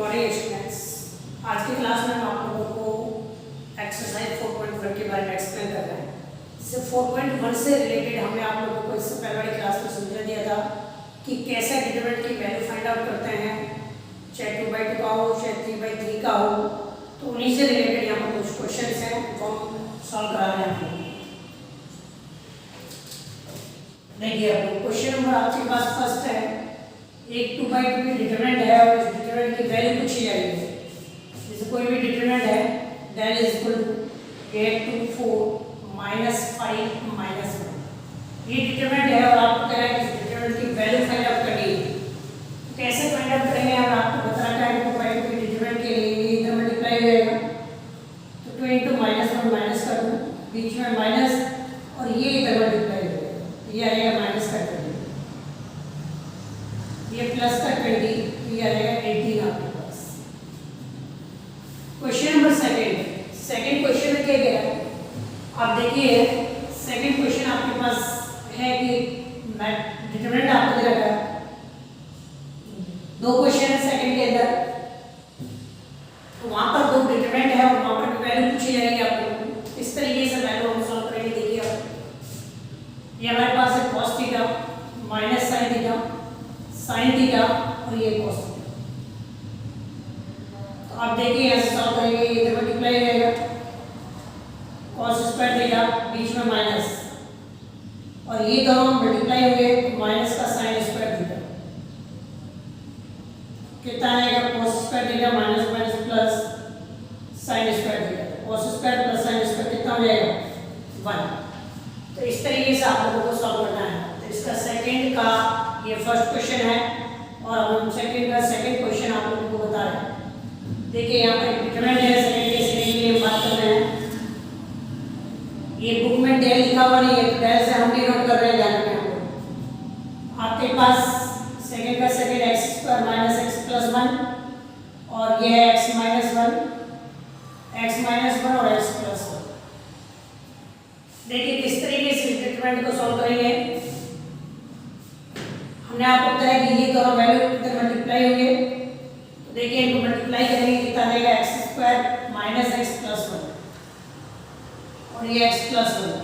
Morning students. आज की class में हम आप लोगों को एक्सरसाइज 4.1 के बारे में एक्सप्लेन कर रहे हैं। इससे 4.1 से रिलेटेड हमने आप लोगों को इससे पहले वाली क्लास में समझा दिया था कि कैसे डिटरमिनेंट की वैल्यू फाइंड आउट करते हैं, चाहे 2/2 का हो चाहे 3/3 का हो। तो उन्हीं से रिलेटेड यहाँ पर कुछ क्वेश्चन हैं जो हम सॉल्व करा रहे हैं। देखिए क्वेश्चन नंबर आपके पास फर्स्ट है, एक 2/2 की डिटरमिनेंट है और इस डिटरमिनेंट की वैल्यू पूछी जाएगी। जैसे कोई भी डिटरमिनेंट है that is equal to 8 to 4 -5 -1। ये डिटरमिनेंट है और आपको कह रहा है कि इस डिटरमिनेंट की वैल्यू फाइंड आउट करनी है। तो कैसे फाइंड आउट करेंगे? हम आपको बता रहा है 2/2 की डिटरमिनेंट के लिए ये इधर मल्टीप्लाई हो जाएगा, तो 2 × -1 माइनस कर दूं, बीच में माइनस और ये इधर मल्टीप्लाई हो जाएगा, ये आएगा माइनस का 20, ये प्लस का 20, ये आएगा 18 आपके पास। क्वेश्चन नंबर सेकंड क्वेश्चन में क्या कह रहा है आप देखिए। सेकंड क्वेश्चन आपके पास है कि डिटरमिनेंट आपको दे रखा है, दो क्वेश्चन है सेकंड के अंदर, तो वहां पर दो डिटरमिनेंट है और वहां पर वैल्यू पूछी जाएगी आप लोगों को। इस तरीके से वैल्यू हम सॉल्व करेंगे। देखिए आप ये हमारे पास है cos theta minus sin theta और ये cos थीटा। तो आप देखिए ऐसे सॉल्व करेंगे, ये इधर मल्टीप्लाई हो जाएगा, cos स्क्वायर थीटा बीच में माइनस और ये दोनों मल्टीप्लाई हुए तो माइनस का sin स्क्वायर थीटा कितना आएगा, cos square theta minus minus plus sin square theta, cos square plus sin square कितना हो जाएगा 1। तो इस तरीके से आप लोगों को सॉल्व करना है। तो इसका सेकंड का ये फर्स्ट क्वेश्चन है और हम सेकंड का सेकंड क्वेश्चन आप लोगों को बता रहे हैं। देखिए यहाँ पर डिटरमिनेंट है, सेकंड के लिए बात कर रहे हैं। ये बुक में डेल लिखा हुआ नहीं है, तो डेल से हम डिनोट कर रहे हैं, ध्यान रखें। आपके पास सेकंड का second x² minus x plus 1 और ये है x माइनस 1 और x प्लस 1। देखिए किस तरीके से डिटरमिनेंट को सॉल्व करेंगे। हमने आपको बताया कि ये दोनों वैल्यू इधर मल्टीप्लाई होंगे, तो देखिए इनको मल्टीप्लाई करेंगे, कितना देगा x² माइनस x प्लस 1 और ये x प्लस 1,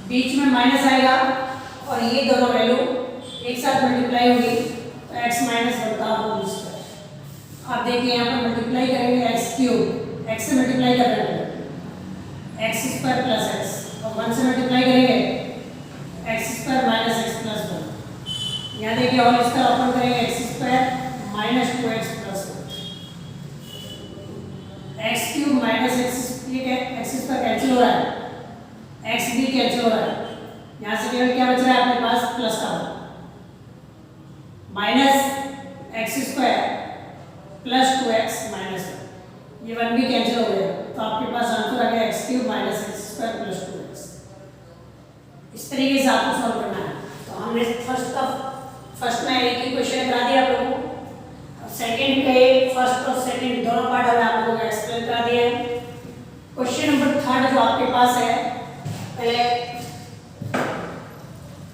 बीच में माइनस आएगा और ये दोनों वैल्यू एक साथ मल्टीप्लाई होगी तो x माइनस 1 का होल स्क्वायर। आप देखिए यहाँ पर मल्टीप्लाई करेंगे x³ x से मल्टीप्लाई कर रहे हैं x² प्लस x और 1 से मल्टीप्लाई करेंगे x² माइनस x प्लस 1। यहाँ देखिए और इसका ओपन करेंगे x² minus 2x plus 1, x³ minus x, ये क्या x² कैंसिल हो रहा है, x भी कैंसिल हो रहा है, यहाँ से केवल क्या बच रहा है आपके पास प्लस का minus x² plus 2x minus 1, ये 1 भी कैंसिल हो गया, तो आपके पास आंसर आ गया x³ minus x² plus 2x। इस तरीके से आपको सॉल्व करना है। तो हमने फर्स्ट में एक ही क्वेश्चन करा दिया आप लोगों को, सेकंड के फर्स्ट और सेकंड दोनों पार्ट हमने आप लोगों को एक्सप्लेन करा दिया है। क्वेश्चन नंबर थर्ड जो आपके पास है, पहले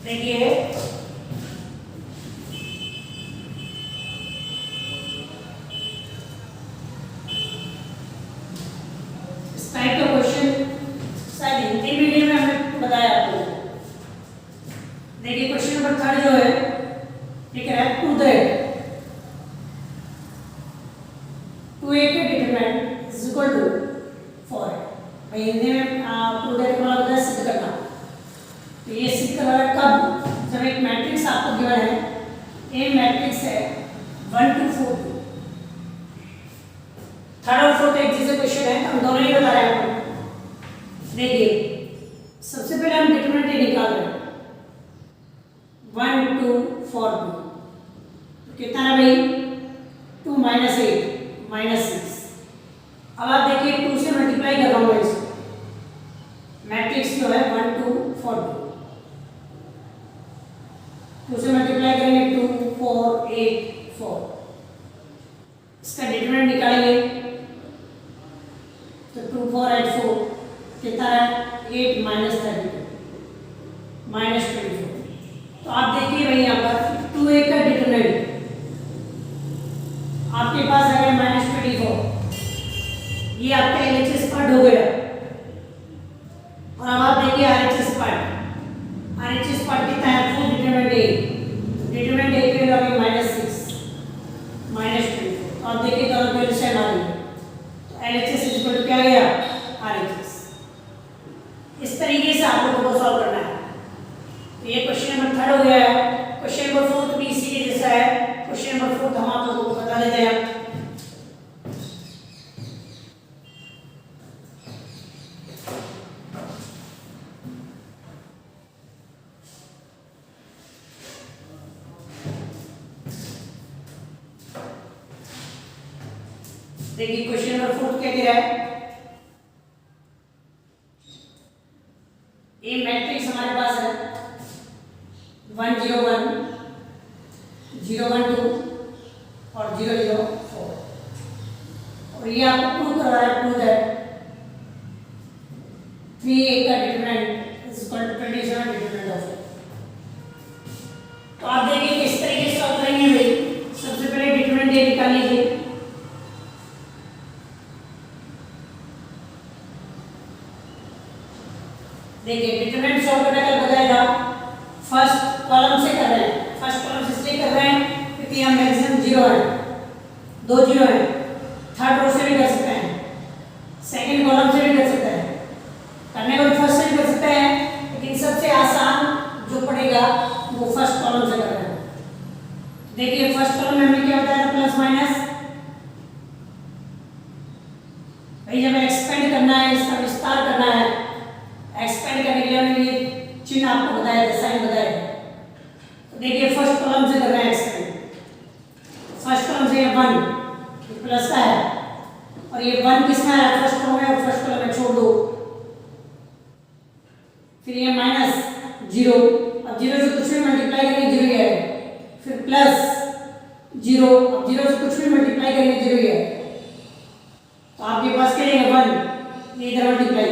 देखिए इस टाइप का क्वेश्चन शायद हिंदी मीडियम में हमने बताया आपको। देखिए क्वेश्चन नंबर थर्ड जो है ये कह रहा है टू ए के डिटरमिनेंट इज इक्वल टू 4 है। भाई हिंदी में टू दैट का मतलब है सिद्ध करना। तो ये सिद्ध कर रहा है कब, जब एक मैट्रिक्स आपको गिवन है, ए मैट्रिक्स है 1 to 4, थर्ड और फोर्थ एक जैसे क्वेश्चन है, हम दोनों ही बता रहे हैं। देखिए सबसे पहले हम डिटरमिनेंट निकाल रहे हैं 1 2 4 2, तो कितना है भाई 2 माइनस 8 माइनस 6। अब आप देखिए 2 से मल्टीप्लाई कर रहा हूँ इसको, मैट्रिक्स जो है 1 2 4 2 से मल्टीप्लाई करेंगे 2 4 8 4, इसका डिटरमिनेंट निकालेंगे तो 2 4 8 4 कितना है 8 माइनस 32 माइनस 24। तो आप देखिए भाई यहाँ पर 2a का डिटरमिनेंट आपके पास है -24 पार्ट, RHS पार्ट कितना है आपको डिटरमिनेंट ए, डिटरमिनेंट ए की वैल्यू आ गई -6 -24। अब देखिए दोनों वैल्यू सेम आ गई, तो LHS इक्वल टू क्या आ गया RHS। इस तरीके से आप लोगों को सॉल्व करना है। तो ये क्वेश्चन नंबर 3 हो गया है। क्वेश्चन नंबर 4 भी इसी के जैसा है। क्वेश्चन नंबर 4 हम आप लोगों को बता देते हैं। देखिए क्वेश्चन नंबर 4 क्या दे रहा है, ये मैट्रिक्स हमारे पास है 1 0 1 0 1 2 और 0 0 4, और ये आपको प्रूव करवा रहा है, प्रूव दैट 3 a का determinant is equal to 27 determinant of a। तो आप देखिए किस तरीके से सॉल्व करेंगे भाई। सबसे पहले डिटरमिनेंट a निकाल लीजिए। देखिए डिटरमिनेंट सॉल्व करने का बताएगा, फर्स्ट कॉलम से कर रहे हैं। फर्स्ट कॉलम से इसलिए कर रहे हैं क्योंकि यहाँ मैक्सिमम 0 है, 2 0 है। थर्ड रो से भी कर सकते हैं, सेकंड कॉलम से भी कर सकते हैं, करने को फर्स्ट से भी कर सकते हैं, लेकिन सबसे आसान जो पड़ेगा वो फर्स्ट कॉलम से कर रहे हैं। देखिए फर्स्ट कॉलम में हमने क्या बताया था, प्लस माइनस। भाई जब एक्सपेंड करना है, इसका विस्तार करना है, एक्सपेंड करने के लिए हमने ये चिन्ह आपको बताया था, साइन बताया था। तो देखिए फर्स्ट कॉलम से कर रहे हैं एक्सपेंड। फर्स्ट कॉलम से ये 1 प्लस का है, और ये 1 किसका है फर्स्ट कॉलम में, और फर्स्ट कॉलम में छोड़ दो। फिर ये माइनस 0, अब 0 से कुछ भी मल्टीप्लाई करेंगे 0 ही है। फिर प्लस 0, अब 0 से कुछ भी मल्टीप्लाई करेंगे 0 ही है। तो आपके पास क्या रहेगा 1, ये इधर मल्टीप्लाई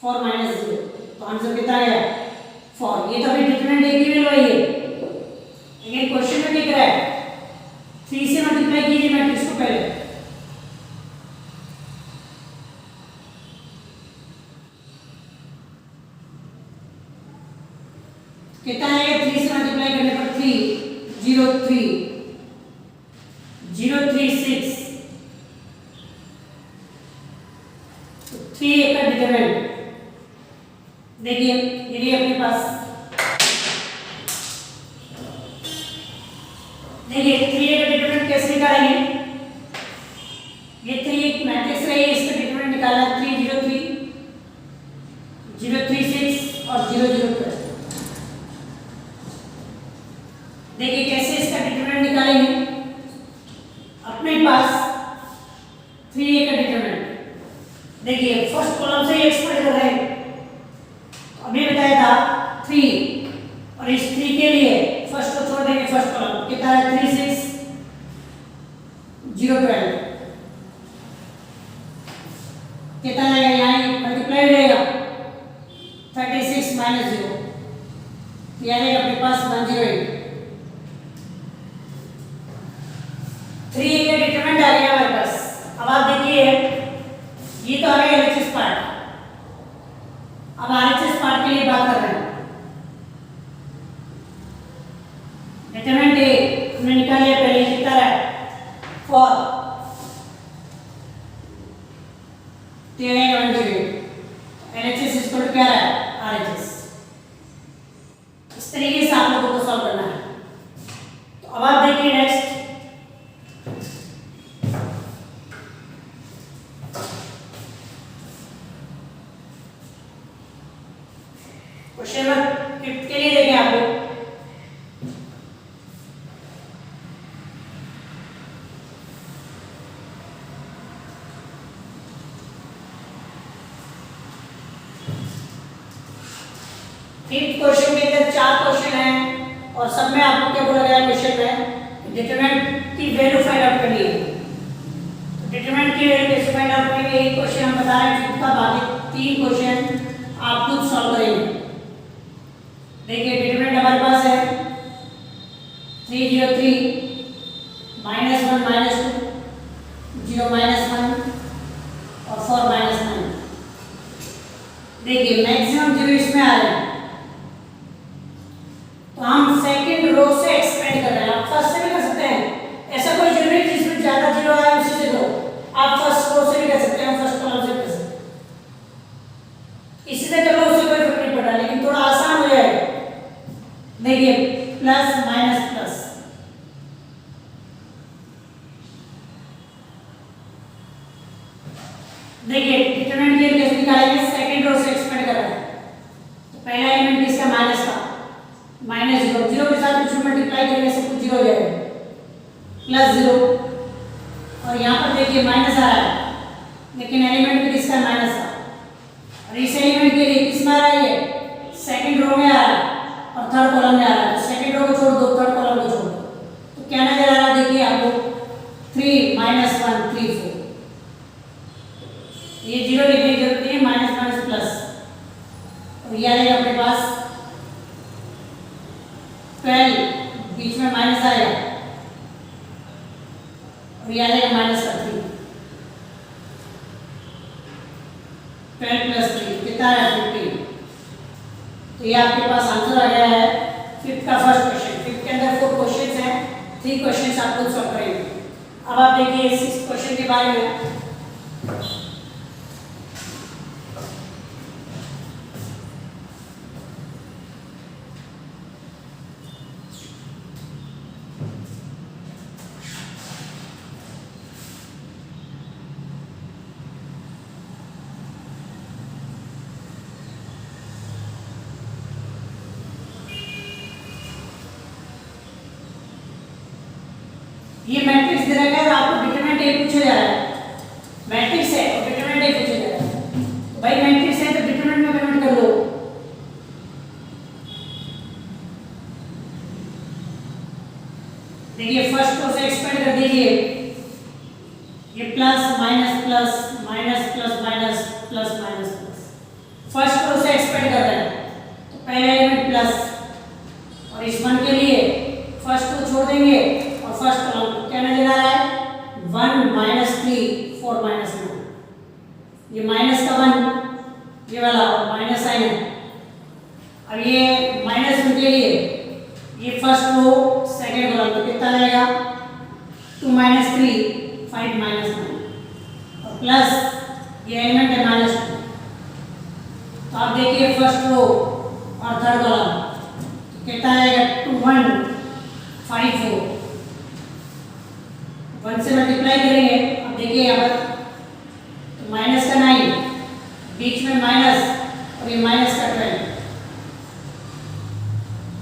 4 माइनस 0, तो आंसर कितना आया 4। ये तो अभी डिटरमिनेंट ए की वैल्यू है, लेकिन क्वेश्चन में क्या है 3 से मल्टीप्लाई कीजिए मैट्रिक्स को पहले। कितना है 3 से मल्टीप्लाई करने पर 3 0 3 0 3 6, 3 का डिटरमिनेंट देखिए ये अपने पास। देखिए 3 का डिटरमिनेंट कैसे निकालेंगे, ये 3 एक मैट्रिक्स है, इसका डिटरमिनेंट निकालना है 3 0 3 0 3 6 और 0 0 2। देखिए कैसे इसका डिटरमिनेंट निकालेंगे, अपने पास 3 का डिटरमिनेंट। देखिए फर्स्ट कॉलम से एक्सपेंड कर रहे हैं, अभी बताया था 3, और इस 3 के लिए फर्स्ट को छोड़ देंगे, फर्स्ट कॉलम कितना है 3 6 0 12, कितना आएगा यहाँ मल्टीप्लाई हो जाएगा 36 माइनस 0, यानी अपने पास 108। 3 का डिटरमिनेंट आ गया हमारे पास। अब आप देखिए ये तो आ गया LHS पार्ट। अब RHS पार्ट के लिए बात कर रहे हैं। डिटरमिनेंट ए हमने निकाल लिया पहले, कितना है 4, तो ये 108। LHS इक्वल टू क्या है RHS। इस तरीके से आप लोगों को सॉल्व करना है। तो अब आप देखिए नेक्स्ट क्वेश्चन नंबर 5 के लिए देखें आप लोग। फिफ्थ क्वेश्चन के अंदर 4 क्वेश्चन हैं, और सब में आपको क्या बोला गया क्वेश्चन में, डिटरमिनेंट की वैल्यू फाइंड आउट करनी है। तो डिटरमिनेंट की वैल्यू कैसे फाइंड आउट करेंगे, एक क्वेश्चन हम बता रहे हैं, उसका बाकी 3 क्वेश्चन आप खुद सॉल्व करेंगे। देखिए डिटरमिनेंट हमारे पास है 3 0 3 -1 -2 0 -1 और 4 -9। देखिए मैक्स मैक्सिमम 0 इसमें आ रहे हैं, तो हम सेकंड रो से एक्सपेंड कर रहे हैं। आप फर्स्ट से भी कर सकते हैं, ऐसा कोई जरूरी नहीं जिसमें ज्यादा 0 आया उसी से दो, आप फर्स्ट रो से भी कर सकते हैं, फर्स्ट कॉलम से भी कर सकते हैं, इसी से कर लो, उससे कोई फर्क नहीं पड़ रहा, लेकिन थोड़ा आसान हो जाएगा। देखिए प्लस माइनस प्लस, देखिए डिटरमिनेंट के कैसे निकालेंगे, सेकंड रो से एक्सपेंड कर रहे हैं, तो पहला एलिमेंट किसका माइनस का, माइनस 0, 0 के साथ कुछ मल्टीप्लाई करेंगे सब कुछ 0 हो जाएगा, प्लस 0, और यहाँ पर देखिए माइनस आ रहा है, लेकिन एलिमेंट भी किसका माइनस का, और इस एलिमेंट के लिए किस में आ रहा है, ये सेकंड रो में आ रहा है और थर्ड कॉलम में आ रहा है, तो सेकंड रो को छोड़ दो, थर्ड कॉलम को छोड़ दो, तो क्या नजर आ रहा है, देखिए आपको 3 माइनस 1 3 4, ये 0 लिखने की जरूरत नहीं है, माइनस माइनस प्लस, और ये आ जाएगा अपने पास 12, बीच में माइनस आएगा, और ये आ जाएगा माइनस का 3, 12 प्लस 3 कितना है 15, तो ये आपके पास आंसर आ गया है फिफ्थ का फर्स्ट क्वेश्चन। फिफ्थ के अंदर 4 क्वेश्चंस हैं, 3 क्वेश्चंस आप खुद सॉल्व करेंगे। अब आप देखिए 6 क्वेश्चन के बारे में, ये मैट्रिक्स दे रखा है और आपको डिटरमिनेंट ए पूछा जा रहा है, मैट्रिक्स है और डिटरमिनेंट ए पूछा जा रहा है, भाई मैट्रिक्स है तो डिटरमिनेंट में कन्वर्ट कर लो, देखिए फर्स्ट रो से एक्सपेंड कर दीजिए, ये plus minus plus minus plus minus plus minus plus, first row से एक्सपेंड कर रहे हैं, तो पहला एलिमेंट प्लस, और इस 1 के लिए फर्स्ट को छोड़ देंगे और फर्स्ट कॉलम क्या नजर आ रहा है 1 माइनस 3 4 माइनस 9, ये माइनस का 1 ये वाला और माइनस साइन है, अब ये माइनस 1 के लिए ये फर्स्ट रो सेकंड कॉलम तो कितना रहेगा 2 माइनस 3 5 माइनस 9, और प्लस ये एलिमेंट है माइनस 2, तो आप देखिए फर्स्ट रो और थर्ड कॉलम तो कितना आएगा 2 1 5 4, 1 से मल्टीप्लाई करेंगे, अब देखिए यहाँ पर तो माइनस का 9, बीच में माइनस और ये माइनस का 12,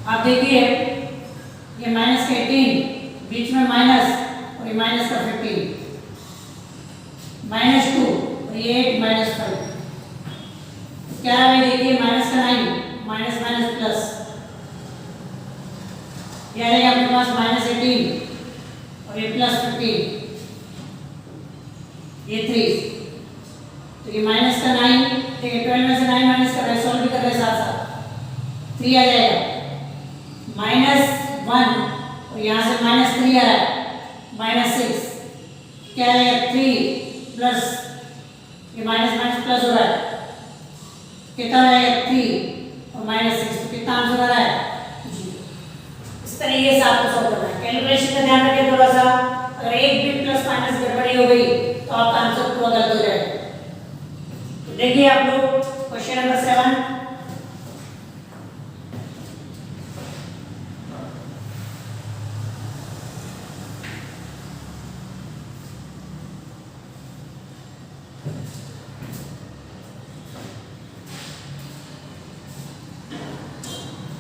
आप देखिए ये माइनस का 18, बीच में माइनस और ये माइनस का 15, माइनस 2 और ये 8 माइनस 5, क्या है देखिए माइनस का 9 माइनस माइनस प्लस, ये आ जाएगा अपने पास माइनस 18 और ये प्लस 15, ये 3, तो ये माइनस का 9, ठीक है 12 में से 9 माइनस कर रहे हैं, सॉल्व भी कर रहे हैं साथ साथ, 3 आ जाएगा माइनस 1 और यहाँ से माइनस 3 आ रहा है माइनस 6, क्या आएगा 3 प्लस ये माइनस माइनस प्लस हो रहा है, कितना आएगा 3 और माइनस 6, तो कितना आंसर आ रहा है 0। इस तरीके से आपको सॉल्व करना है, कैलकुलेशन का ध्यान रखिए थोड़ा सा, अगर एक भी प्लस माइनस गड़बड़ी हो गई तो आपका आंसर पूरा गलत हो जाएगा। तो देखिए आप लोग क्वेश्चन नंबर 7,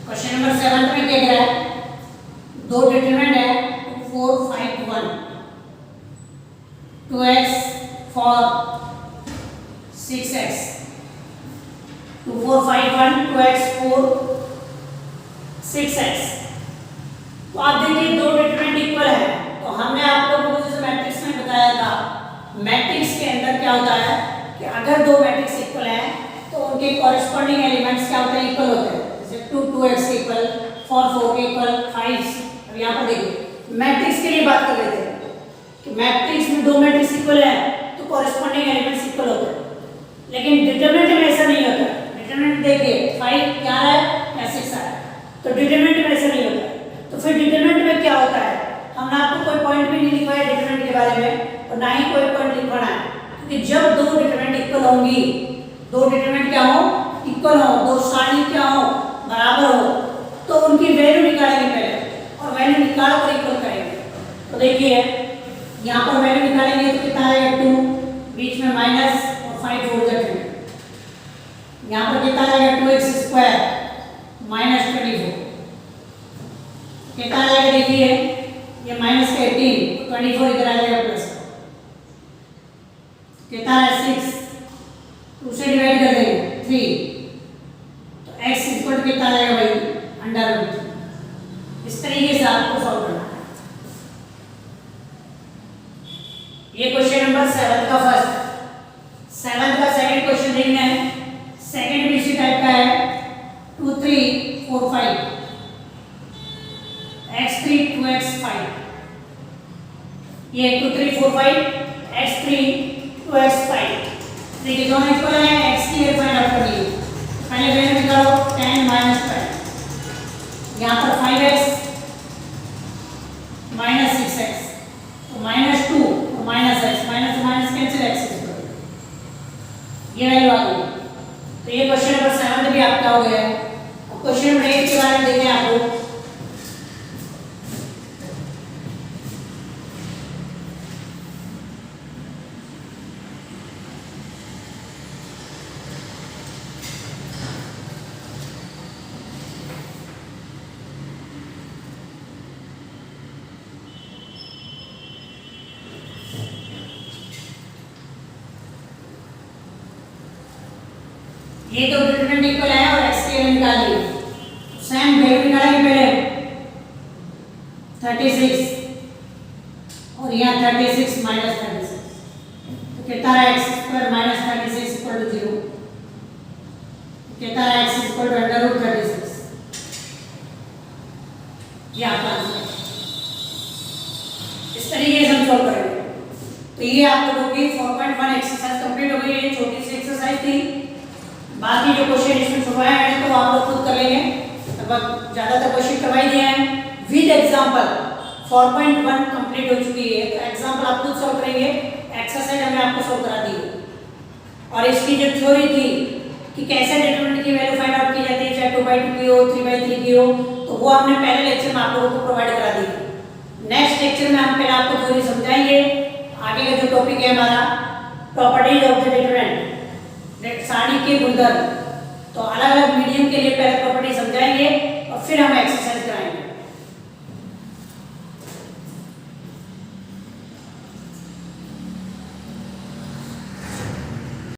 क्वेश्चन नंबर 7 में क्या कह रहा है, दो डिटरमिनेंट है 4 5 1, 2x for 6x, 2 4 5 1 2x 4 6x, तो आप देखिए दो डिटरमिनेंट इक्वल है, तो हमने आप लोगों को जैसे मैट्रिक्स में बताया था, मैट्रिक्स के अंदर क्या होता है कि अगर दो मैट्रिक्स इक्वल है तो उनके कॉरेस्पॉन्डिंग एलिमेंट्स क्या होते हैं इक्वल होते हैं, 2x इक्वल 4 इक्वल 5। अब यहाँ पर देखिए मैट्रिक्स के लिए बात कर लेते हैं कि मैट्रिक्स में दो मैट्रिक्स इक्वल है तो कॉरेस्पॉन्डिंग एलिमेंट्स इक्वल होते हैं, लेकिन डिटरमिनेंट में ऐसा नहीं होता। डिटरमिनेंट देखिए 5 क्या है या 6 है, तो डिटरमिनेंट में ऐसा नहीं होता है। तो फिर डिटरमिनेंट में क्या होता है, हमने आपको कोई पॉइंट भी नहीं लिखवाया डिटरमिनेंट के बारे में और ना ही कोई पॉइंट लिखवाना है, क्योंकि जब दो डिटरमिनेंट इक्वल होंगी, दो डिटरमिनेंट क्या हो, इक्वल हो, दो सारणी क्या हो, बराबर हो, तो उनकी वैल्यू निकालेंगे पहले और वैल्यू निकाल कर इक्वल करेंगे। तो देखिए यहाँ पर वैल्यू निकालेंगे तो कितना आएगा 2, बीच में माइनस और 5 जोड़ देंगे, यहाँ पर कितना आएगा 2x² माइनस 24, कितना आएगा देखिए ये माइनस का 18, 24 इधर आ जाएगा प्लस, कितना है 6, 2 से डिवाइड कर देंगे 3, तो x इक्वल कितना आ जाएगा भाई अंडर। इस तरीके से आपको सॉल्व करना है। ये क्वेश्चन नंबर 7 का फर्स्ट, 7 का सेकंड क्वेश्चन देखना है। सेकंड भी इसी टाइप का है, 2 3 4 5 x3 2x5, ये 2 3 4 5 x3 2x5, देखिए दोनों इक्वल है, x की वैल्यू फाइंड आउट करनी है। पहले वैल्यू निकालो 10 माइनस 5, यहाँ पर 5x माइनस 6x, तो माइनस 2 और minus x, minus minus cancel x, ये वैल्यू आ गई। तो ये क्वेश्चन नंबर 7 भी आपका हो गया है। अब क्वेश्चन नंबर 8 के बारे में देखते हैं आपको। ये तो डिटरमिनेंट इक्वल है और x की वैल्यू निकाल ली, सेम वैल्यू निकालेंगे पहले 36 और यहाँ 36 माइनस 36, तो कितना है x² माइनस 36 इक्वल टू 0, कितना है x equal to under root 36, ये आपका आंसर। इस तरीके से हम सॉल्व करेंगे। तो ये आप लोगों की 4.1 एक्सरसाइज कंप्लीट हो गई है। छोटी सी एक्सरसाइज थी, बाकी जो क्वेश्चन इसमें छुपाया है तो आप लोग खुद कर लेंगे, लगभग ज्यादातर क्वेश्चन करवाई दिए हैं विद एग्जांपल। 4.1 कंप्लीट हो चुकी है, तो एग्जांपल आप खुद सॉल्व करेंगे, एक्सरसाइज हमने आपको सॉल्व करा दी है। और इसकी जो थ्योरी थी कि कैसे डिटरमिनेंट की वैल्यू फाइंड आउट की जाती है, चाहे 2/2 की हो, 3/3 की हो, तो वो हमने पहले लेक्चर में आप लोगों को प्रोवाइड करा दी है। नेक्स्ट लेक्चर में हम पहले आपको थ्योरी समझाएंगे। आगे का जो टॉपिक है हमारा प्रॉपर्टीज ऑफ द डिटरमिनेंट, सारणी के गुणधर्म, तो अलग अलग मीडियम के लिए पहले प्रॉपर्टी समझाएंगे और फिर हम एक्सरसाइज कराएंगे।